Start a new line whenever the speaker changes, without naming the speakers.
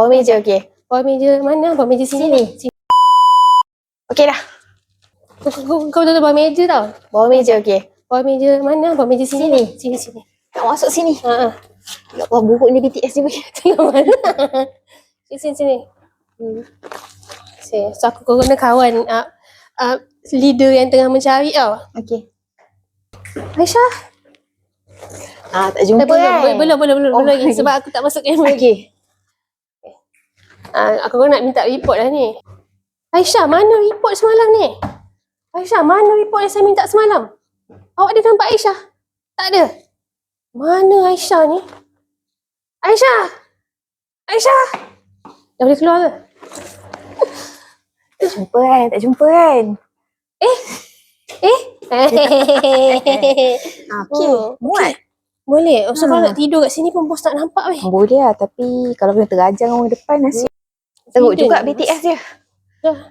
Bawah meja, okey.
Bawah meja mana? Bawah meja sini.
Okey dah.
Kau tutup bawah meja tau.
Bawah meja, okey.
Bawah meja mana? Bawah meja sini. Sini.
Nak masuk sini.
Ha.
Ya Allah, buruknya BTS ni.
Tengok mana? Sini. So aku kena kawan leader yang tengah mencari tau.
Okey.
Aisyah.
Tak jumpa
Belum lagi sebab aku tak masuk kamera.
Okey.
Aku nak minta report dah ni. Aisyah, mana report semalam ni? Aisyah, mana report yang saya minta semalam? Awak ada nampak Aisyah? Tak ada. Mana Aisyah ni? Aisyah! Dah boleh keluar ke?
Tak jumpa kan? Okey, muat.
Boleh. So kalau nak tidur kat sini pun bos tak nampak weh.
Boleh lah, tapi kalau kena terajang orang depan nasib. Teruk juga BTS dia.
Dah.